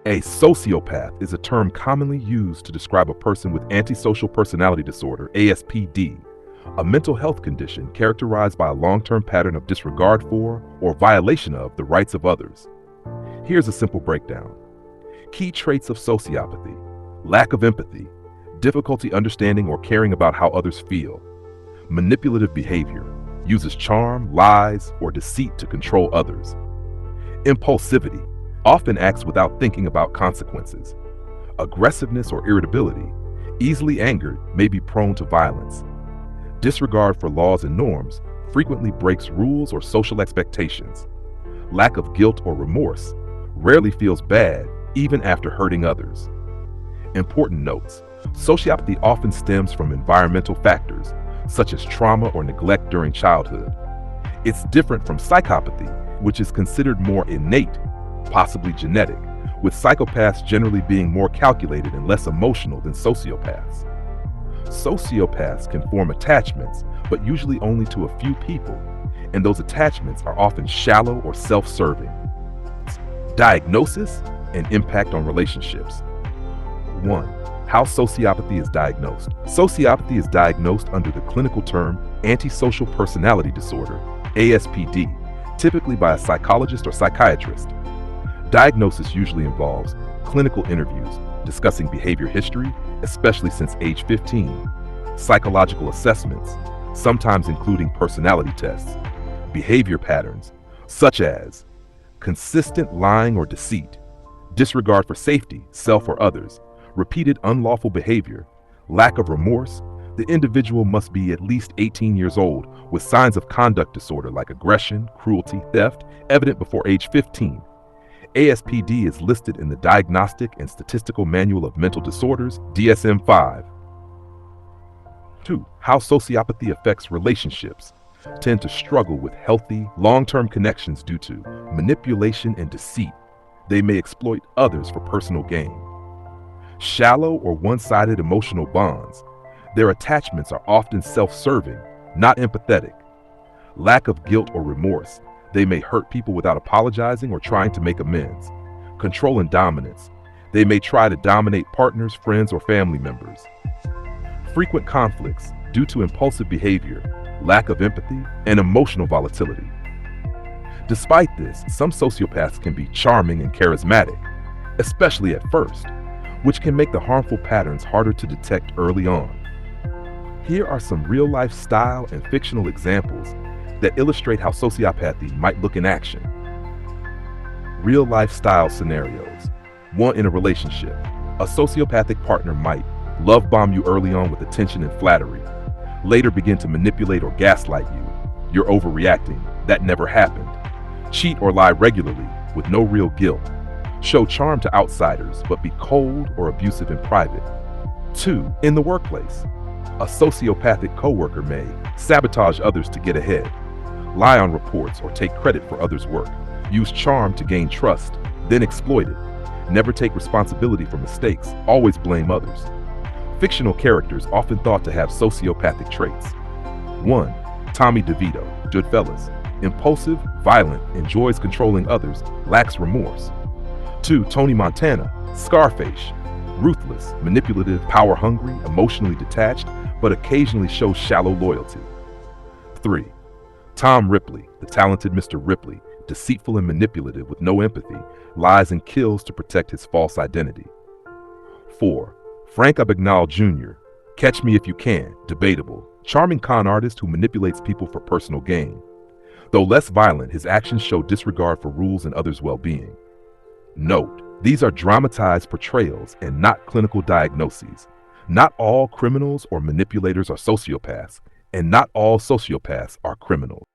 A sociopath is a term commonly used to describe a person with antisocial personality disorder, ASPD, a mental health condition characterized by a long-term pattern of disregard for or violation of the rights of others. Here's a simple breakdown. Key traits of sociopathy: lack of empathy, difficulty understanding or caring about how others feel, manipulative behavior, uses charm, lies, or deceit to control others, impulsivity, often acts without thinking about consequences, aggressiveness or irritability, easily angered, may be prone to violence, disregard for laws and norms, frequently breaks rules or social expectations, lack of guilt or remorse, rarely feels bad even after hurting others. Important notes: sociopathy often stems from environmental factors, such as trauma or neglect during childhood. It's different from psychopathy, which is considered more innate, possibly genetic, with psychopaths generally being more calculated and less emotional than sociopaths. Sociopaths can form attachments, but usually only to a few people, and those attachments are often shallow or self-serving. Diagnosis and impact on relationships. 1. How sociopathy is diagnosed. Sociopathy is diagnosed under the clinical term antisocial personality disorder, ASPD, typically by a psychologist or psychiatrist. Diagnosis usually involves clinical interviews discussing behavior history, especially since age 15, psychological assessments, sometimes including personality tests, behavior patterns, such as consistent lying or deceit, disregard for safety, self or others, repeated unlawful behavior, lack of remorse. The individual must be at least 18 years old with signs of conduct disorder like aggression, cruelty, theft, evident before age 15. ASPD is listed in the Diagnostic and Statistical Manual of Mental Disorders, DSM-5. 2. How sociopathy affects relationships. Tend to struggle with healthy, long-term connections due to manipulation and deceit. They may exploit others for personal gain. Shallow or one-sided emotional bonds. Their attachments are often self-serving, not empathetic. Lack of guilt or remorse. They may hurt people without apologizing or trying to make amends. Control and dominance. They may try to dominate partners, friends, or family members. Frequent conflicts due to impulsive behavior, lack of empathy, and emotional volatility. Despite this, some sociopaths can be charming and charismatic, especially at first, which can make the harmful patterns harder to detect early on. Here are some real-life style and fictional examples that illustrate how sociopathy might look in action. Real-life style scenarios. 1. In a relationship, a sociopathic partner might love bomb you early on with attention and flattery, later begin to manipulate or gaslight you. You're overreacting. That never happened. Cheat or lie regularly with no real guilt. Show charm to outsiders, but be cold or abusive in private. 2. In the workplace, a sociopathic coworker may sabotage others to get ahead, lie on reports or take credit for others' work, use charm to gain trust, then exploit it, never take responsibility for mistakes, always blame others. Fictional characters often thought to have sociopathic traits. 1. Tommy DeVito, Goodfellas. Impulsive, violent, enjoys controlling others, lacks remorse. 2. Tony Montana, Scarface. Ruthless, manipulative, power-hungry, emotionally detached, but occasionally shows shallow loyalty. 3. Tom Ripley, the talented Mr. Ripley, deceitful and manipulative with no empathy, lies and kills to protect his false identity. 4. Frank Abagnale Jr., Catch Me If You Can, debatable, charming con artist who manipulates people for personal gain. Though less violent, his actions show disregard for rules and others' well-being. Note: these are dramatized portrayals and not clinical diagnoses. Not all criminals or manipulators are sociopaths, and not all sociopaths are criminals.